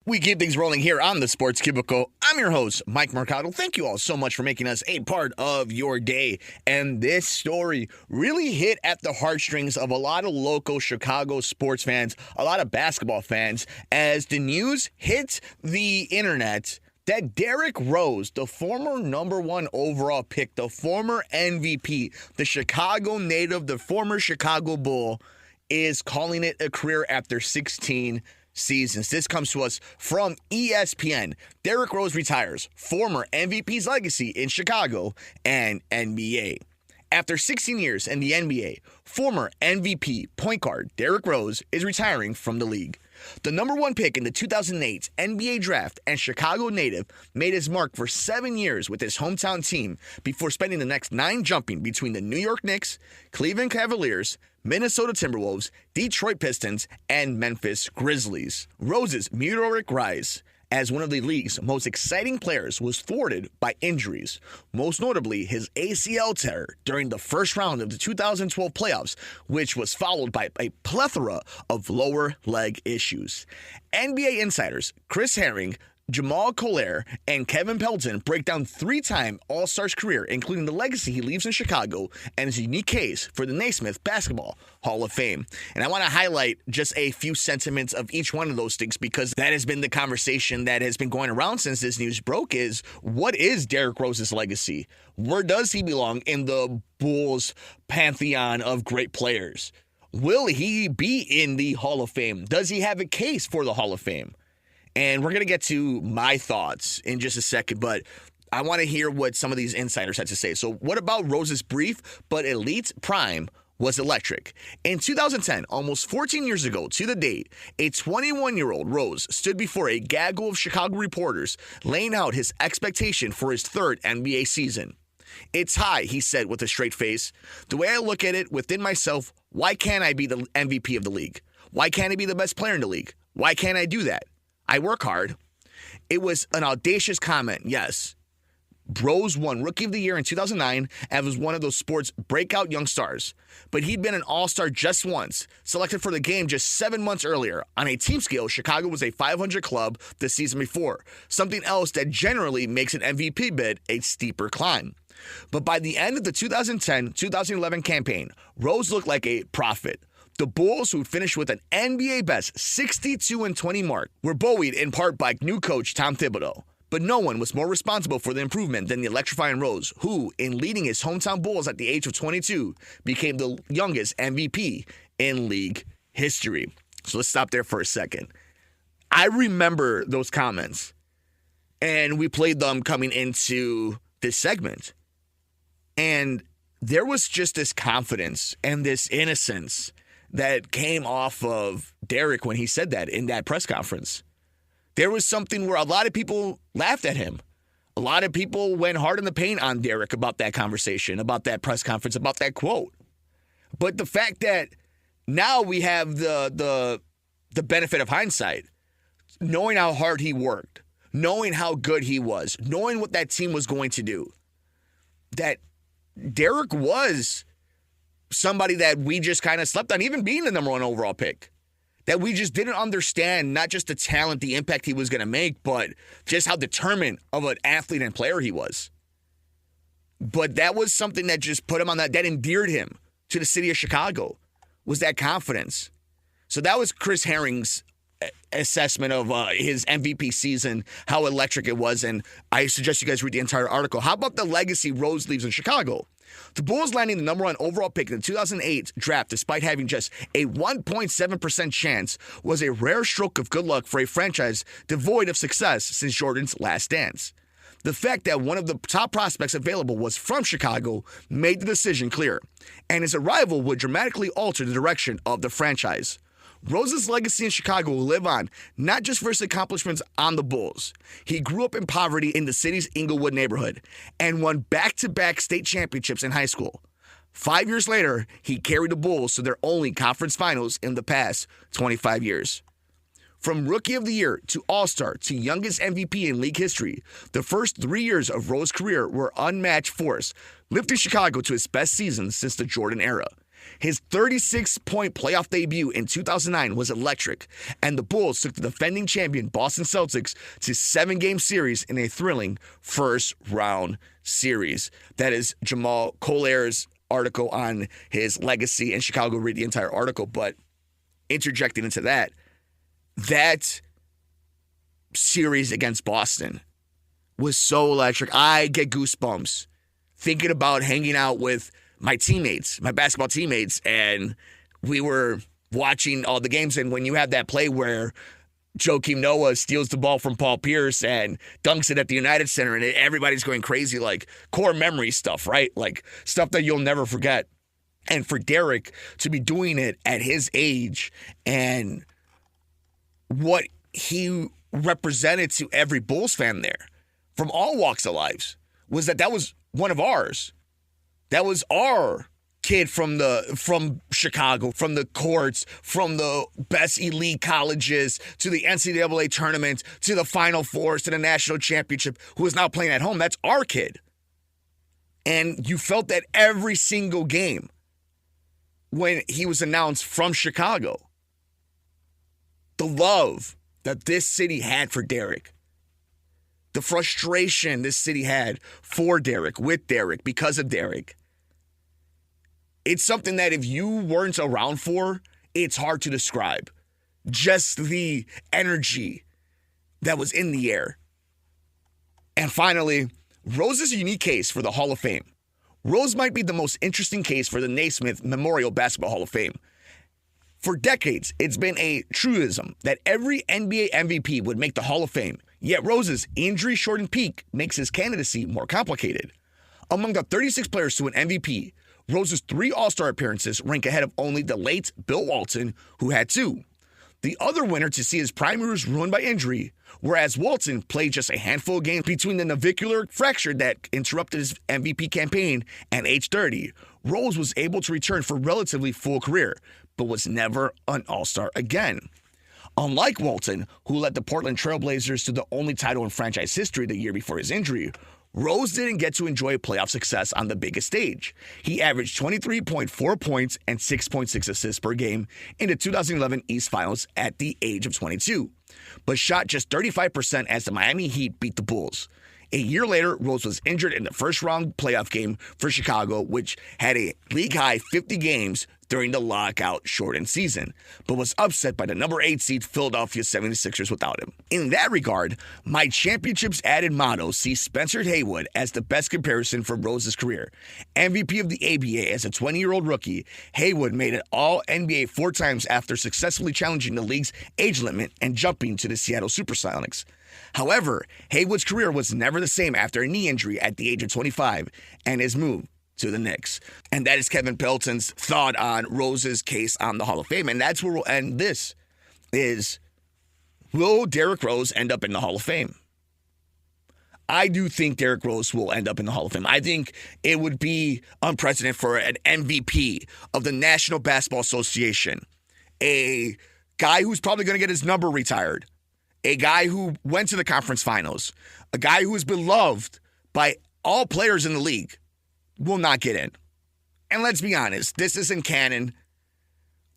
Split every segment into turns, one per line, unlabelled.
We keep things rolling here on the Sports Cubicle. I'm your host, Mike Mercado. Thank you all so much for making us a part of your day. And this story really hit at the heartstrings of a lot of local Chicago sports fans, a lot of basketball fans, as the news hit the internet that Derrick Rose, the former number one overall pick, the former MVP, the Chicago native, the former Chicago Bull, is calling it a career after 16 seasons. This comes to us from ESPN. Derrick Rose retires, former MVP's legacy in Chicago and NBA. After 16 years in the NBA, former MVP point guard Derrick Rose is retiring from the league. The number one pick in the 2008 NBA draft and Chicago native made his mark for 7 years with his hometown team before spending the next 9 jumping between the New York Knicks, Cleveland Cavaliers, Minnesota Timberwolves, Detroit Pistons, and Memphis Grizzlies. Rose's meteoric rise as one of the league's most exciting players was thwarted by injuries, most notably his ACL tear during the first round of the 2012 playoffs, which was followed by a plethora of lower leg issues. NBA insiders Chris Herring, Jamal Collier, and Kevin Pelton break down 3-time All-Star's career, including the legacy he leaves in Chicago and his unique case for the Naismith Basketball Hall of Fame. And I want to highlight just a few sentiments of each one of those things because that has been the conversation that has been going around since this news broke is, what is Derrick Rose's legacy? Where does he belong in the Bulls pantheon of great players? Will he be in the Hall of Fame? Does he have a case for the Hall of Fame? And we're going to get to my thoughts in just a second, but I want to hear what some of these insiders had to say. So what about Rose's brief but elite prime was electric? In 2010, almost 14 years ago to the date, a 21-year-old Rose stood before a gaggle of Chicago reporters, laying out his expectation for his third NBA season. "It's high," he said with a straight face. "The way I look at it within myself, why can't I be the MVP of the league? Why can't I be the best player in the league? Why can't I do that? I work hard." It was an audacious comment, yes. Rose won Rookie of the Year in 2009 and was one of those sports breakout young stars. But he'd been an all-star just once, selected for the game just 7 months earlier. On a team scale, Chicago was a 500 club the season before, something else that generally makes an MVP bid a steeper climb. But by the end of the 2010-2011 campaign, Rose looked like a prophet. The Bulls, who finished with an NBA best 62-20 mark, were buoyed in part by new coach Tom Thibodeau. But no one was more responsible for the improvement than the electrifying Rose, who, in leading his hometown Bulls at the age of 22, became the youngest MVP in league history. So let's stop there for a second. I remember those comments, and we played them coming into this segment. And there was just this confidence and this innocence that came off of Derrick when he said that in that press conference. There was something where a lot of people laughed at him. A lot of people went hard in the paint on Derrick about that conversation, about that press conference, about that quote. But the fact that now we have the benefit of hindsight, knowing how hard he worked, knowing how good he was, knowing what that team was going to do, that Derrick was somebody that we just kind of slept on, even being the number one overall pick. That we just didn't understand not just the talent, the impact he was going to make, but just how determined of an athlete and player he was. But that was something that just put him on that endeared him to the city of Chicago, was that confidence. So that was Chris Herring's assessment of his MVP season, how electric it was, and I suggest you guys read the entire article. How about the legacy Rose leaves in Chicago? The Bulls landing the number one overall pick in the 2008 draft, despite having just a 1.7% chance, was a rare stroke of good luck for a franchise devoid of success since Jordan's last dance. The fact that one of the top prospects available was from Chicago made the decision clear, and his arrival would dramatically alter the direction of the franchise. Rose's legacy in Chicago will live on, not just for his accomplishments on the Bulls. He grew up in poverty in the city's Inglewood neighborhood and won back-to-back state championships in high school. 5 years later, he carried the Bulls to their only conference finals in the past 25 years. From Rookie of the Year to All-Star to youngest MVP in league history, the first 3 years of Rose's career were unmatched force, lifting Chicago to its best season since the Jordan era. His 36-point playoff debut in 2009 was electric, and the Bulls took the defending champion Boston Celtics to 7-game series in a thrilling first-round series. That is Jamal Collier's article on his legacy, and Chicago read the entire article, but interjecting into that series against Boston was so electric. I get goosebumps thinking about hanging out with my teammates, my basketball teammates, and we were watching all the games. And when you have that play where Joakim Noah steals the ball from Paul Pierce and dunks it at the United Center, and everybody's going crazy, like core memory stuff, right? Like stuff that you'll never forget. And for Derrick to be doing it at his age and what he represented to every Bulls fan there from all walks of lives was that was one of ours. That was our kid from Chicago, from the courts, from the best elite colleges to the NCAA tournament, to the Final Fours, to the national championship, who is now playing at home. That's our kid. And you felt that every single game when he was announced from Chicago. The love that this city had for Derrick. The frustration this city had for Derrick, with Derrick, because of Derrick. It's something that if you weren't around for, it's hard to describe. Just the energy that was in the air. And finally, Rose is a unique case for the Hall of Fame. Rose might be the most interesting case for the Naismith Memorial Basketball Hall of Fame. For decades, it's been a truism that every NBA MVP would make the Hall of Fame, yet Rose's injury-shortened peak makes his candidacy more complicated. Among the 36 players to win MVP, Rose's 3 All-Star appearances rank ahead of only the late Bill Walton, who had 2. The other winner to see his prime years ruined by injury, whereas Walton played just a handful of games between the navicular fracture that interrupted his MVP campaign and age 30. Rose was able to return for a relatively full career, but was never an All-Star again. Unlike Walton, who led the Portland Trail Blazers to the only title in franchise history the year before his injury, Rose didn't get to enjoy playoff success on the biggest stage. He averaged 23.4 points and 6.6 assists per game in the 2011 East Finals at the age of 22, but shot just 35% as the Miami Heat beat the Bulls. A year later, Rose was injured in the first-round playoff game for Chicago, which had a league-high 50 games during the lockout-shortened season, but was upset by the number 8 seed Philadelphia 76ers without him. In that regard, my championships added motto sees Spencer Haywood as the best comparison for Rose's career. MVP of the ABA as a 20-year-old rookie, Haywood made it All-NBA 4 times after successfully challenging the league's age limit and jumping to the Seattle Supersonics. However, Haywood's career was never the same after a knee injury at the age of 25 and his move to the Knicks. And that is Kevin Pelton's thought on Rose's case on the Hall of Fame. And that's where we'll end this, is will Derrick Rose end up in the Hall of Fame? I do think Derrick Rose will end up in the Hall of Fame. I think it would be unprecedented for an MVP of the National Basketball Association, a guy who's probably going to get his number retired, a guy who went to the conference finals, a guy who is beloved by all players in the league, will not get in. And let's be honest, this isn't canon.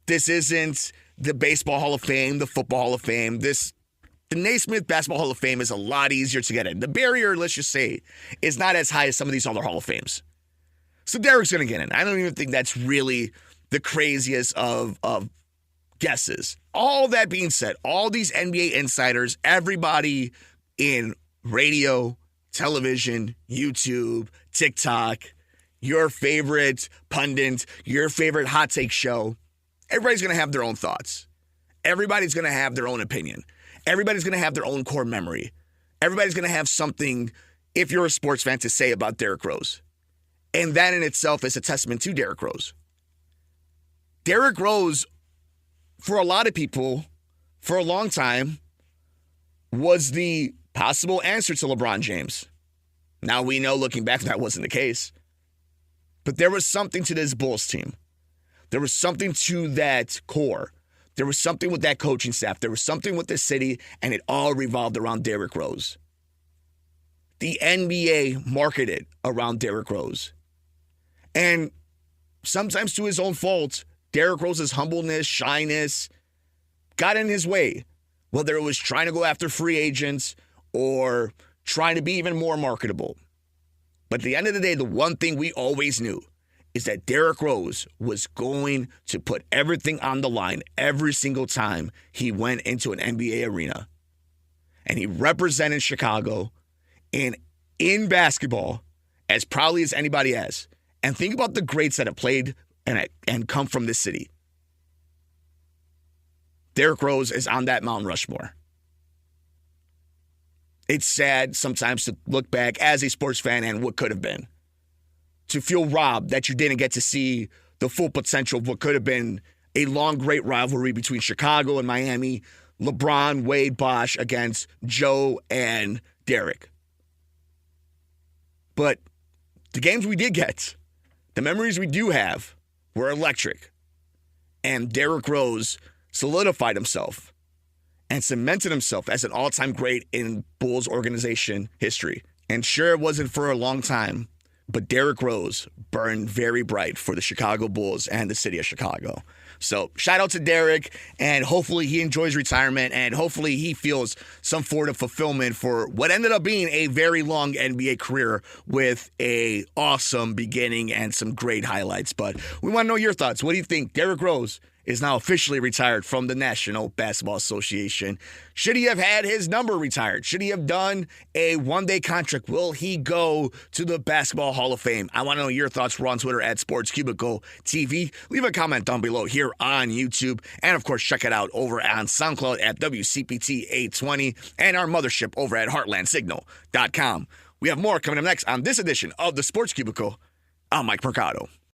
This isn't the Baseball Hall of Fame, the Football Hall of Fame. The Naismith Basketball Hall of Fame is a lot easier to get in. The barrier, let's just say, is not as high as some of these other Hall of Fames. So Derrick's going to get in. I don't even think that's really the craziest of guesses. All that being said, all these NBA insiders, everybody in radio, television, YouTube, TikTok, your favorite pundit, your favorite hot take show, everybody's going to have their own thoughts. Everybody's going to have their own opinion. Everybody's going to have their own core memory. Everybody's going to have something, if you're a sports fan, to say about Derrick Rose. And that in itself is a testament to Derrick Rose. Derrick Rose, for a lot of people, for a long time, was the possible answer to LeBron James. Now we know, looking back, that wasn't the case. But there was something to this Bulls team. There was something to that core. There was something with that coaching staff. There was something with this city, and it all revolved around Derrick Rose. The NBA marketed around Derrick Rose. And sometimes to his own fault, Derrick Rose's humbleness, shyness got in his way, whether it was trying to go after free agents or trying to be even more marketable. But at the end of the day, the one thing we always knew is that Derrick Rose was going to put everything on the line every single time he went into an NBA arena. And he represented Chicago in basketball as proudly as anybody has. And think about the greats that have played and come from this city. Derrick Rose is on that Mount Rushmore. It's sad sometimes to look back as a sports fan and what could have been. To feel robbed that you didn't get to see the full potential of what could have been a long, great rivalry between Chicago and Miami. LeBron, Wade, Bosh against Joe and Derrick. But the games we did get, the memories we do have, were electric. And Derrick Rose solidified himself and cemented himself as an all-time great in Bulls organization history. And sure, it wasn't for a long time, but Derrick Rose burned very bright for the Chicago Bulls and the city of Chicago. So shout out to Derrick, and hopefully he enjoys retirement, and hopefully he feels some sort of fulfillment for what ended up being a very long NBA career with a awesome beginning and some great highlights. But we want to know your thoughts. What do you think? Derrick Rose is now officially retired from the National Basketball Association. Should he have had his number retired? Should he have done a one-day contract? Will he go to the Basketball Hall of Fame? I want to know your thoughts. We're on Twitter at Sports Cubicle TV. Leave a comment down below here on YouTube. And, of course, check it out over on SoundCloud at WCPT 820 and our mothership over at HeartlandSignal.com. We have more coming up next on this edition of the Sports Cubicle. I'm Mike Mercado.